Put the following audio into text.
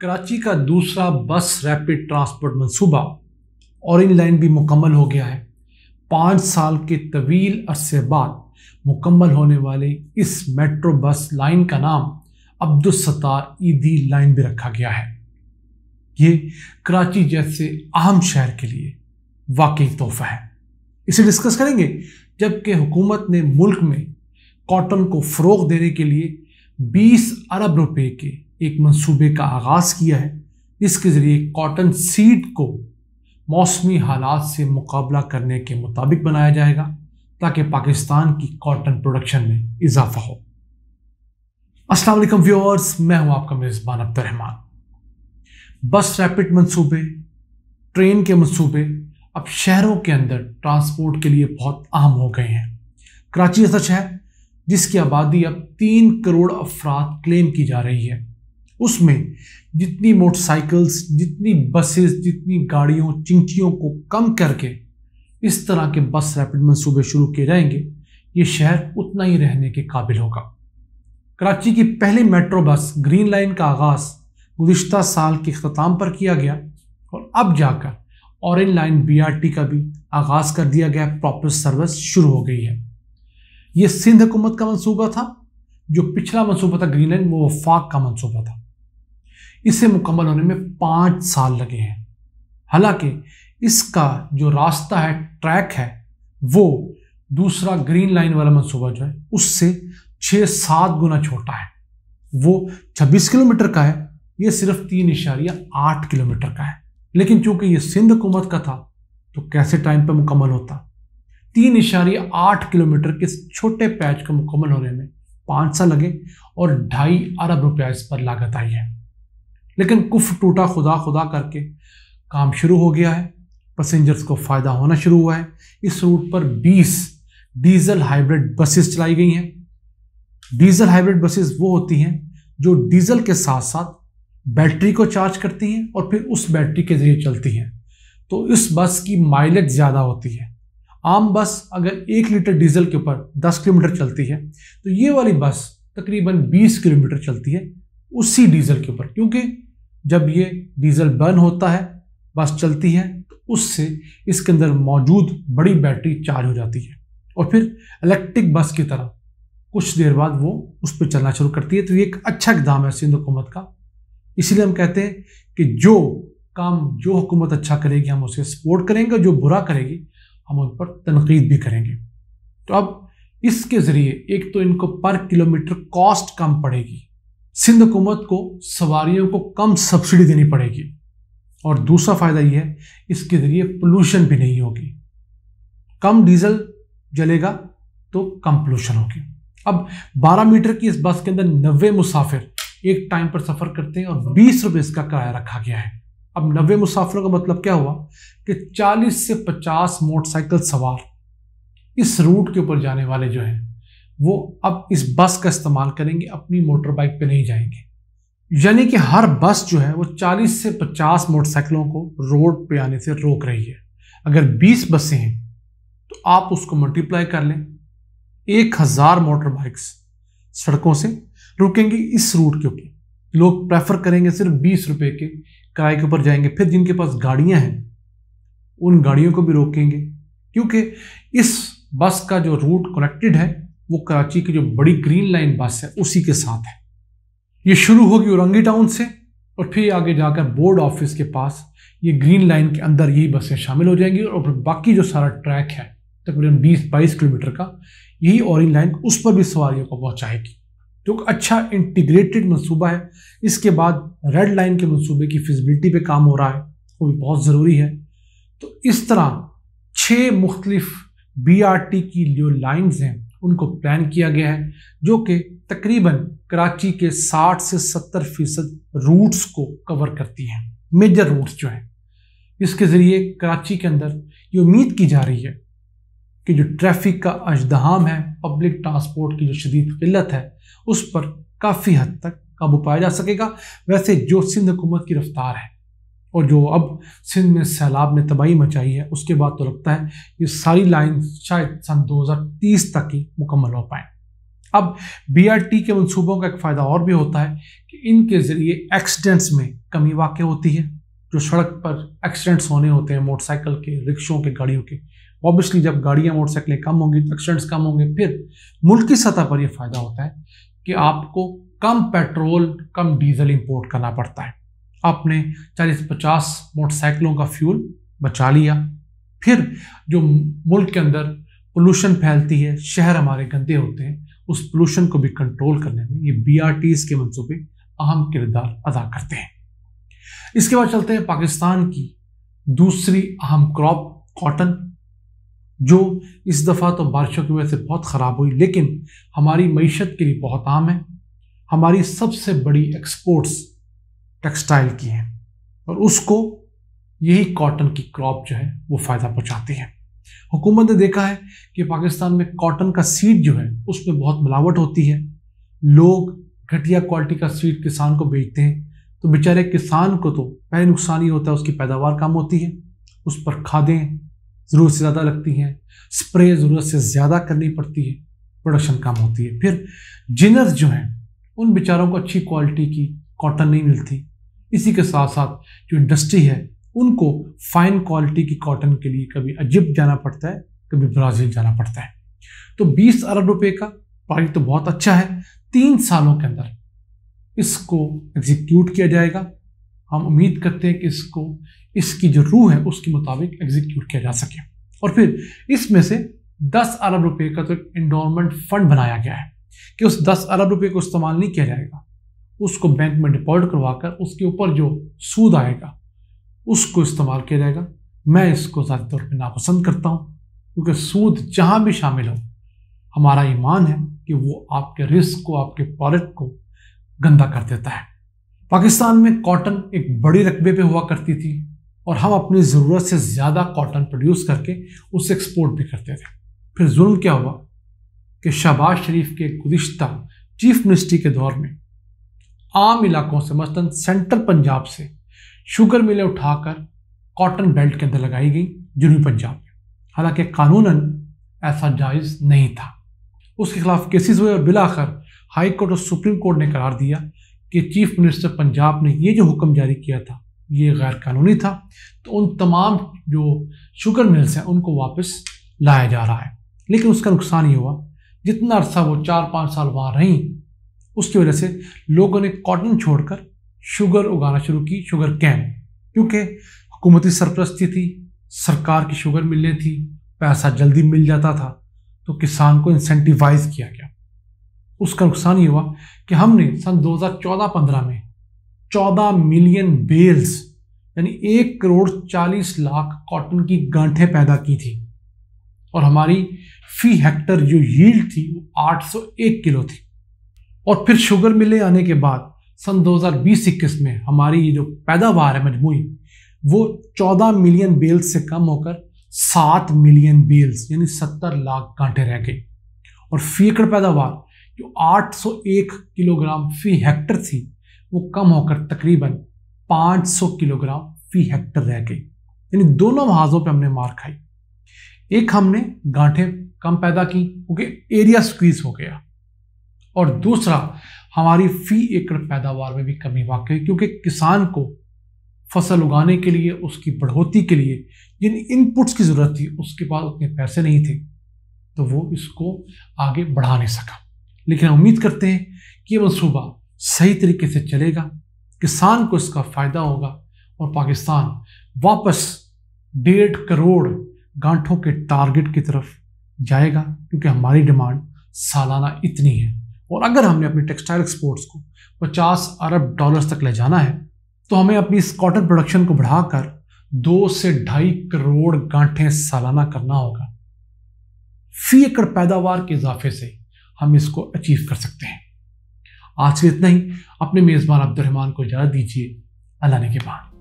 कराची का दूसरा बस रैपिड ट्रांसपोर्ट मंसूबा ऑरेंज लाइन भी मुकम्मल हो गया है। 5 साल के तवील अरसे बाद मुकम्मल होने वाले इस मेट्रो बस लाइन का नाम अब्दुलसत्तार ईदी लाइन भी रखा गया है। ये कराची जैसे अहम शहर के लिए वाकई तोहफा है। इसे डिस्कस करेंगे जबकि हुकूमत ने मुल्क में कॉटन को फ़रोग देने के लिए 20 अरब रुपए के एक मंसूबे का आगाज़ किया है, जिसके ज़रिए कॉटन सीड को मौसमी हालात से मुकाबला करने के मुताबिक बनाया जाएगा ताकि पाकिस्तान की कॉटन प्रोडक्शन में इजाफा हो। अस्सलाम वालेकुम व्यूअर्स, मैं हूं आपका मेज़बान अब्दुर्रहमान। बस रैपिड मंसूबे, ट्रेन के मंसूबे अब शहरों के अंदर ट्रांसपोर्ट के लिए बहुत अहम हो गए हैं। कराची ऐसा शहर जिसकी आबादी अब 3 करोड़ अफराद क्लेम की जा रही है, उसमें जितनी मोटरसाइकिल्स, जितनी बसेस, जितनी गाड़ियों, चिंचियों को कम करके इस तरह के बस रैपिड मंसूबे शुरू किए जाएंगे, ये शहर उतना ही रहने के काबिल होगा। कराची की पहली मेट्रो बस ग्रीन लाइन का आगाज़ गुज़िश्ता साल के अख्ताम पर किया गया और अब जाकर ऑरेंज लाइन BRT का भी आगाज़ कर दिया गया। प्रॉपर सर्विस शुरू हो गई है। ये सिंध हुकूमत का मंसूबा था। जो पिछला मंसूबा था ग्रीन लाइन, वो वफाक का मंसूबा था। इसे मुकम्मल होने में 5 साल लगे हैं। हालांकि इसका जो रास्ता है, ट्रैक है, वो दूसरा ग्रीन लाइन वाला मंसूबा जो है उससे 6-7 गुना छोटा है। वो 26 किलोमीटर का है, ये सिर्फ 3.8 किलोमीटर का है। लेकिन चूंकि ये सिंध हुकूमत का था तो कैसे टाइम पर मुकम्मल होता। 3.8 किलोमीटर के छोटे पैच को मुकम्मल होने में 5 साल लगे और 2.5 अरब रुपया इस पर लागत आई है। लेकिन कुफ टूटा खुदा खुदा करके काम शुरू हो गया है। पैसेंजर्स को फ़ायदा होना शुरू हुआ है। इस रूट पर 20 डीजल हाइब्रिड बसेस चलाई गई हैं। डीजल हाइब्रिड बसेस वो होती हैं जो डीजल के साथ साथ बैटरी को चार्ज करती हैं और फिर उस बैटरी के जरिए चलती हैं। तो इस बस की माइलेज ज़्यादा होती है। आम बस अगर 1 लीटर डीजल के ऊपर 10 किलोमीटर चलती है तो ये वाली बस तकरीबन 20 किलोमीटर चलती है उसी डीजल के ऊपर, क्योंकि जब ये डीजल बर्न होता है, बस चलती है, तो उससे इसके अंदर मौजूद बड़ी बैटरी चार्ज हो जाती है और फिर इलेक्ट्रिक बस की तरह कुछ देर बाद वो उस पर चलना शुरू करती है। तो ये एक अच्छा इक़दाम है सिंध हुकूमत का। इसीलिए हम कहते हैं कि जो काम जो हुकूमत अच्छा करेगी हम उसे सपोर्ट करेंगे, जो बुरा करेगी हम उन पर तनकीद भी करेंगे। तो अब इसके ज़रिए एक तो इनको पर किलोमीटर कॉस्ट कम पड़ेगी, सिंध हुकूमत को सवारियों को कम सब्सिडी देनी पड़ेगी, और दूसरा फ़ायदा यह है इसके ज़रिए पोल्यूशन भी नहीं होगी। कम डीजल जलेगा तो कम पोल्यूशन होगी। अब 12 मीटर की इस बस के अंदर 90 मुसाफिर एक टाइम पर सफ़र करते हैं और 20 रुपये इसका किराया रखा गया है। अब 90 मुसाफिरों का मतलब क्या हुआ कि 40 से 50 मोटरसाइकिल सवार इस रूट के ऊपर जाने वाले जो हैं वो अब इस बस का इस्तेमाल करेंगे, अपनी मोटर बाइक पे नहीं जाएंगे। यानी कि हर बस जो है वो 40 से 50 मोटरसाइकिलों को रोड पे आने से रोक रही है। अगर 20 बसें हैं तो आप उसको मल्टीप्लाई कर लें, 1000 मोटर बाइक्स सड़कों से रुकेंगे इस रूट के ऊपर। लोग प्रेफर करेंगे सिर्फ 20 रुपए के किराए के ऊपर जाएंगे। फिर जिनके पास गाड़ियां हैं उन गाड़ियों को भी रोकेंगे, क्योंकि इस बस का जो रूट कनेक्टेड है वो कराची की जो बड़ी ग्रीन लाइन बस है उसी के साथ है। ये शुरू होगी औरंगी टाउन से और फिर आगे जाकर बोर्ड ऑफिस के पास ये ग्रीन लाइन के अंदर यही बसें शामिल हो जाएंगी और बाकी जो सारा ट्रैक है तकरीबन 20-22 किलोमीटर का, यही ऑरेंज लाइन उस पर भी सवारियों को पहुंचाएगी। जो अच्छा इंटीग्रेटेड मंसूबा है। इसके बाद रेड लाइन के मंसूबे की फिजिबिलिटी पे काम हो रहा है, वो भी बहुत ज़रूरी है। तो इस तरह 6 मुख्तलिफ BRT की जो लाइंस हैं उनको प्लान किया गया है, जो कि तकरीबन कराची के 60 से 70% रूट्स को कवर करती हैं, मेजर रूट्स जो हैं। इसके ज़रिए कराची के अंदर ये उम्मीद की जा रही है कि जो ट्रैफिक का अजदहाम है, पब्लिक ट्रांसपोर्ट की जो शदीद किल्लत है, उस पर काफ़ी हद तक काबू पाया जा सकेगा। वैसे जो सिंध हुकूमत की रफ्तार है और जो अब सिंध में सैलाब ने तबाही मचाई है, उसके बाद तो लगता है ये सारी लाइन शायद सन 2030 तक ही मुकम्मल हो पाए। अब BRT के मंसूबों का एक फ़ायदा और भी होता है कि इनके ज़रिए एक्सीडेंट्स में कमी वाक़ होती है। जो सड़क पर एक्सीडेंट्स होने होते हैं मोटरसाइकिल के, रिक्शों के, गाड़ियों के, ऑब्वियसली जब गाड़ियाँ मोटरसाइकिलें कम होंगी तो एक्सीडेंट्स कम होंगे। फिर मुल्क की सतह पर यह फ़ायदा होता है कि आपको कम पेट्रोल, कम डीजल इंपोर्ट करना पड़ता है। आपने 40-50 मोटरसाइकिलों का फ्यूल बचा लिया। फिर जो मुल्क के अंदर पोल्यूशन फैलती है, शहर हमारे गंदे होते हैं, उस पोल्यूशन को भी कंट्रोल करने में ये BRTs के मंसूबे अहम किरदार अदा करते हैं। इसके बाद चलते हैं पाकिस्तान की दूसरी अहम क्रॉप कॉटन, जो इस दफ़ा तो बारिशों की वजह से बहुत ख़राब हुई, लेकिन हमारी मईशत के लिए बहुत अहम है। हमारी सबसे बड़ी एक्सपोर्ट्स टेक्सटाइल की हैं और उसको यही कॉटन की क्रॉप जो है वो फ़ायदा पहुँचाती है। हुकूमत ने देखा है कि पाकिस्तान में कॉटन का सीड जो है उसमें बहुत मिलावट होती है। लोग घटिया क्वालिटी का सीड किसान को बेचते हैं, तो बेचारे किसान को तो पहले नुकसान ही होता है, उसकी पैदावार कम होती है, उस पर खादें ज़रूरत से ज़्यादा लगती हैं, स्प्रे ज़रूरत से ज़्यादा करनी पड़ती है, प्रोडक्शन कम होती है। फिर जिनर्स जो हैं उन बेचारों को अच्छी क्वालिटी की कॉटन नहीं मिलती। इसी के साथ साथ जो इंडस्ट्री है उनको फाइन क्वालिटी की कॉटन के लिए कभी इजिप्ट जाना पड़ता है, कभी ब्राज़ील जाना पड़ता है। तो 20 अरब रुपए का प्रोजेक्ट तो बहुत अच्छा है। 3 सालों के अंदर इसको एग्जीक्यूट किया जाएगा। हम उम्मीद करते हैं कि इसकी जो रूह है उसके मुताबिक एग्जीक्यूट किया जा सके। और फिर इसमें से 10 अरब रुपए का तो एक एंडोर्मेंट फंड बनाया गया है कि उस 10 अरब रुपए को इस्तेमाल नहीं किया जाएगा, उसको बैंक में डिपॉजिट करवाकर उसके ऊपर जो सूद आएगा उसको इस्तेमाल किया जाएगा। मैं इसको ज़्यादा तौर पर नापसंद करता हूँ, क्योंकि सूद जहाँ भी शामिल हो, हमारा ईमान है कि वो आपके रिस्क को, आपके प्रोडक्ट को गंदा कर देता है। पाकिस्तान में कॉटन एक बड़ी रकबे पे हुआ करती थी और हम अपनी ज़रूरत से ज़्यादा कॉटन प्रोड्यूस करके उसे एक्सपोर्ट भी करते थे। फिर जुल्म क्या हुआ कि शहबाज शरीफ के गुज़िश्ता चीफ मिनिस्ट्री के दौर में आम इलाकों से, मसलन सेंट्रल पंजाब से शुगर मिलें उठाकर कॉटन बेल्ट के अंदर लगाई गई जनूबी पंजाब में। हालांकि कानूनन ऐसा जायज़ नहीं था। उसके खिलाफ केसेस हुए और बिलाखिर हाई कोर्ट और सुप्रीम कोर्ट ने करार दिया कि चीफ मिनिस्टर पंजाब ने ये जो हुक्म जारी किया था ये गैर कानूनी था। तो उन तमाम जो शुगर मिल्स हैं उनको वापस लाया जा रहा है। लेकिन उसका नुकसान ये हुआ, जितना अरसा वो 4-5 साल वहाँ रहीं, उसकी वजह से लोगों ने कॉटन छोड़कर शुगर उगाना शुरू की, शुगर कैन, क्योंकि हुकूमती सरपरस्ती थी, सरकार की शुगर मिलें थी, पैसा जल्दी मिल जाता था, तो किसान को इंसेंटिवाइज किया गया। उसका नुकसान ये हुआ कि हमने सन 2014-15 में 14 मिलियन बेल्स यानी 1,40,00,000 कॉटन की गांठें पैदा की थी और हमारी फी हेक्टर जो यील्ड थी वो 801 किलो थी। और फिर शुगर मिलें आने के बाद सन 2020-21 में हमारी ये जो पैदावार है मजमूई, वो 14 मिलियन बेल्स से कम होकर 7 मिलियन बेल्स यानी 70 लाख गांठें रह गई। और फी एकड़ पैदावार जो 801 किलोग्राम फी हेक्टर थी वो कम होकर तकरीबन 500 किलोग्राम फी हेक्टर रह गई। यानी दोनों महाजों पे हमने मार खाई। एक, हमने गांठें कम पैदा की क्योंकि एरिया स्क्वीज हो गया, और दूसरा हमारी फी एकड़ पैदावार में भी कमी वाकई, क्योंकि किसान को फसल उगाने के लिए, उसकी बढ़ोतरी के लिए जिन इनपुट्स की ज़रूरत थी उसके पास उतने पैसे नहीं थे, तो वो इसको आगे बढ़ा नहीं सका। लेकिन हम उम्मीद करते हैं कि ये मंसूबा सही तरीके से चलेगा, किसान को इसका फ़ायदा होगा और पाकिस्तान वापस 1.5 करोड़ गांठों के टारगेट की तरफ जाएगा, क्योंकि हमारी डिमांड सालाना इतनी है। और अगर हमने अपने टेक्सटाइल एक्सपोर्ट्स को 50 अरब डॉलर्स तक ले जाना है तो हमें अपनी इस कॉटन प्रोडक्शन को बढ़ाकर 2 से 2.5 करोड़ गांठें सालाना करना होगा। फी एकड़ पैदावार के इजाफे से हम इसको अचीव कर सकते हैं। आज से इतना ही। अपने मेज़बान अब्दुर्रहमान को इजाज़त दीजिए। अल्लाह ने के बाद।